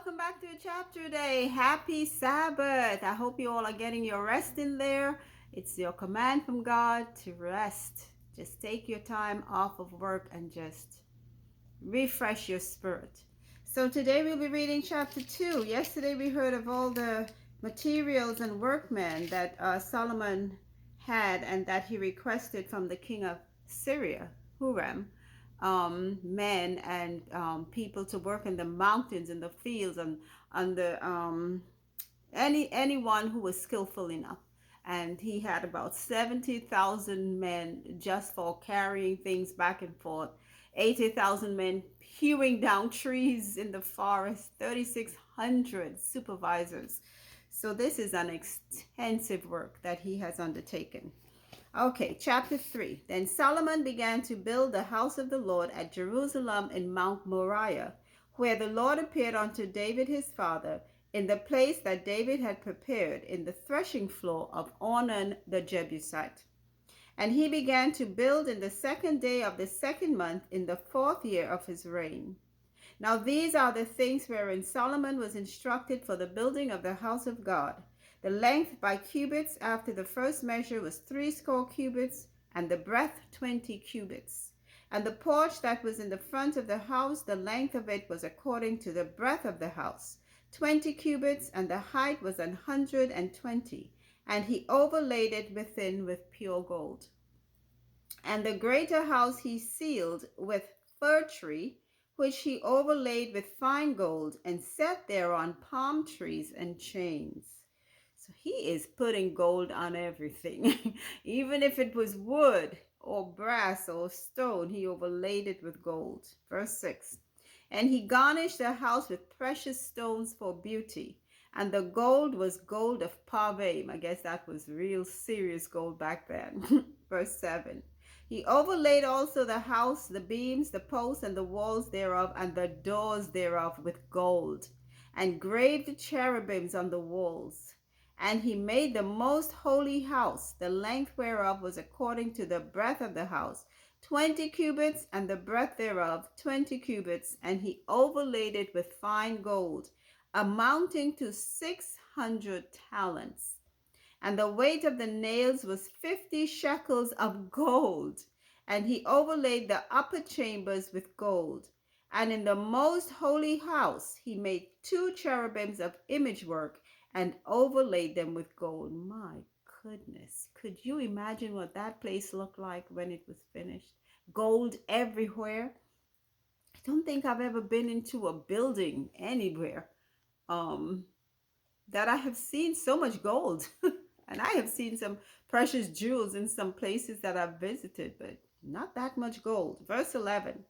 welcome back to a chapter day. Happy Sabbath. I hope you all are getting your rest in there. It's your command from God to rest. Just take your time off of work and just refresh your spirit. So today we'll be reading chapter 2. Yesterday we heard of all the materials and workmen that Solomon had and that he requested from the king of Syria, Huram, men and people to work in the mountains, in the fields, and on the anyone who was skillful enough. And he had about 70,000 men just for carrying things back and forth, 80,000 men hewing down trees in the forest, 3,600 supervisors. So this is an extensive work that he has undertaken. Okay, chapter 3. Then Solomon began to build the house of the Lord at Jerusalem in Mount Moriah, where the Lord appeared unto David his father, in the place that David had prepared in the threshing floor of Ornan the Jebusite. And he began to build in the 2nd day of the 2nd month in the 4th year of his reign. Now these are the things wherein Solomon was instructed for the building of the house of God. The length by cubits after the first measure was 80 cubits, and the breadth 20 cubits. And the porch that was in the front of the house, the length of it was according to the breadth of the house, 20 cubits, and the height was 120. And he overlaid it within with pure gold. And the greater house he sealed with fir tree, which he overlaid with fine gold, and set thereon palm trees and chains. So he is putting gold on everything. Even if it was wood or brass or stone, he overlaid it with gold. Verse 6. And he garnished the house with precious stones for beauty. And the gold was gold of Parvaim. I guess that was real serious gold back then. Verse 7. He overlaid also the house, the beams, the posts, and the walls thereof, and the doors thereof with gold, and graved cherubims on the walls. And he made the most holy house, the length whereof was according to the breadth of the house, 20 cubits, and the breadth thereof 20 cubits, and he overlaid it with fine gold, amounting to 600 talents. And the weight of the nails was 50 shekels of gold. And he overlaid the upper chambers with gold. And in the most holy house he made 2 cherubims of image work and overlaid them with gold. My goodness. Could you imagine what that place looked like when it was finished? Gold everywhere. I don't think I've ever been into a building anywhere that I have seen so much gold. And I have seen some precious jewels in some places that I've visited, but not that much gold. Verse 11.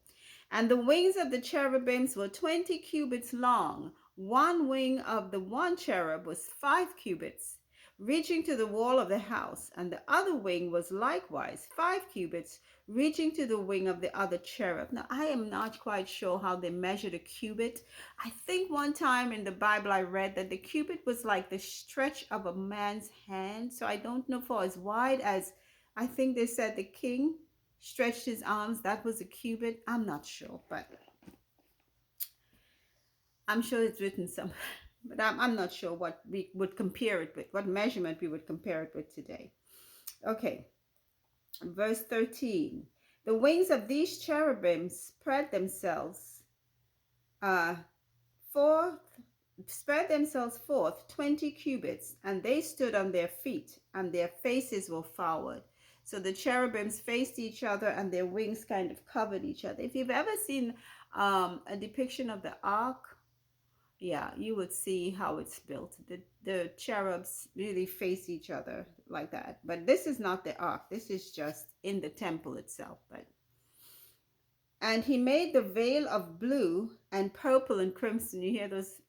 And the wings of the cherubims were 20 cubits long. One wing of the one cherub was 5 cubits, reaching to the wall of the house. And the other wing was likewise 5 cubits, reaching to the wing of the other cherub. Now, I am not quite sure how they measured a cubit. I think one time in the Bible I read that the cubit was like the stretch of a man's hand. So I don't know for as wide as, I think they said the king stretched his arms, that was a cubit. I'm not sure, but I'm sure it's written somewhere. But I'm not sure what we would compare it with, what measurement we would compare it with today. Okay, verse 13. The wings of these cherubim spread themselves forth 20 cubits, and they stood on their feet, and their faces were forward. So the cherubims faced each other, and their wings kind of covered each other. If you've ever seen a depiction of the ark, yeah, you would see how it's built. The cherubs really face each other like that. But this is not the ark. This is just in the temple itself. And he made the veil of blue and purple and crimson. You hear those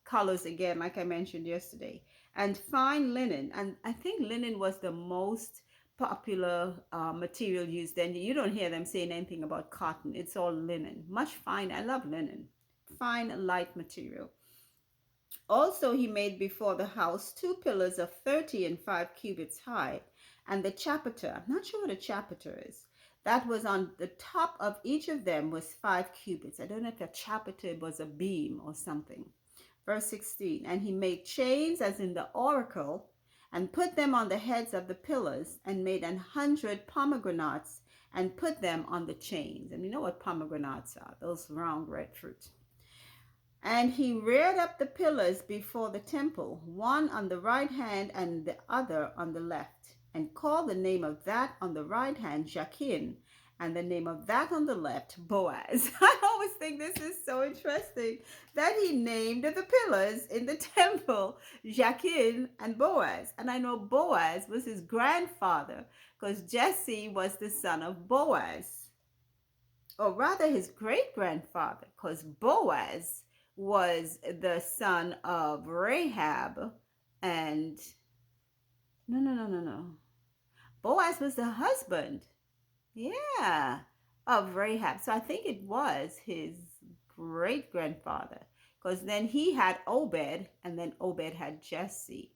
colors again, like I mentioned yesterday. And fine linen. And I think linen was the most popular material used then. You don't hear them saying anything about cotton. It's all linen. Much fine. I love linen. Fine, light material. Also he made before the house 2 pillars of 30 and 5 cubits high. And the chapiter, I'm not sure what a chapiter is, that was on the top of each of them was 5 cubits. I don't know if a chapiter was a beam or something. Verse 16, and he made chains as in the oracle, and put them on the heads of the pillars, and made 100 pomegranates, and put them on the chains. And you know what pomegranates are, those round red fruits. And he reared up the pillars before the temple, one on the right hand and the other on the left, and called the name of that on the right hand Jachin, and the name of that on the left Boaz. I always think this is so interesting that he named the pillars in the temple Jachin and Boaz. And I know Boaz was his grandfather because Jesse was the son of Boaz, or rather his great grandfather, because Boaz was the son of Rahab. And no. Boaz was the husband, yeah, of Rahab. So I think it was his great grandfather, because then he had Obed, and then Obed had Jesse.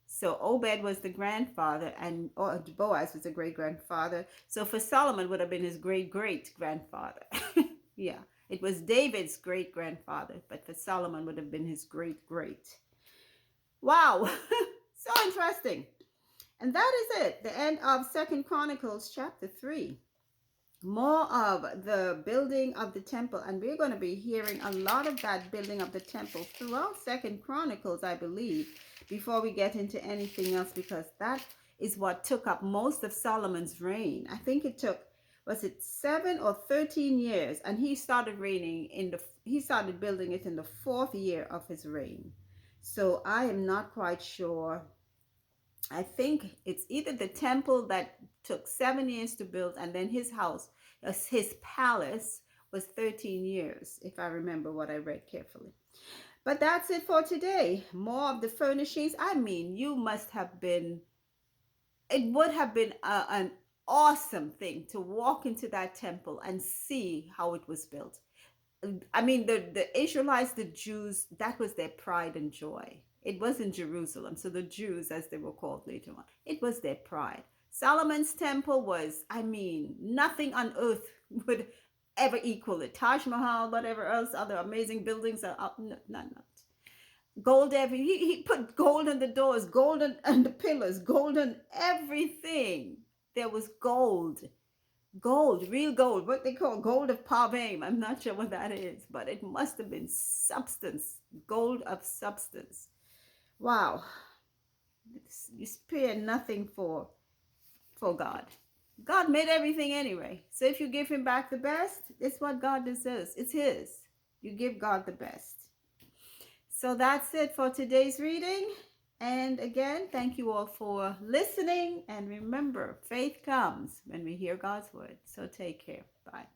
So Obed was the grandfather, and Boaz was the great grandfather. So for Solomon would have been his great great grandfather. Yeah, it was David's great grandfather, but for Solomon would have been his great great. Wow, so interesting. And that is it, the end of Second Chronicles chapter 3. More of the building of the temple, and we're going to be hearing a lot of that building of the temple throughout Second Chronicles, I believe, before we get into anything else, because that is what took up most of Solomon's reign. I think it took, was it 7 or 13 years, and he started building it in the 4th year of his reign. So I am not quite sure. I think it's either the temple that took 7 years to build, and then his house, his palace, was 13 years, if I remember what I read carefully. But that's it for today. More of the furnishings. I mean, it would have been an awesome thing to walk into that temple and see how it was built. I mean, the Israelites, the Jews, that was their pride and joy. It was in Jerusalem. So the Jews, as they were called later on, it was their pride. Solomon's temple was, I mean, nothing on earth would ever equal it. Taj Mahal, whatever else, other amazing buildings are up. No. Gold he put gold on the doors, gold on the pillars, gold on everything. There was gold. Gold, real gold, what they call gold of Parvaim. I'm not sure what that is, but it must have been substance, gold of substance. Wow. You spare nothing for God. God made everything anyway. So if you give him back the best, it's what God deserves. It's his. You give God the best. So that's it for today's reading. And again, thank you all for listening. And remember, faith comes when we hear God's word. So take care. Bye.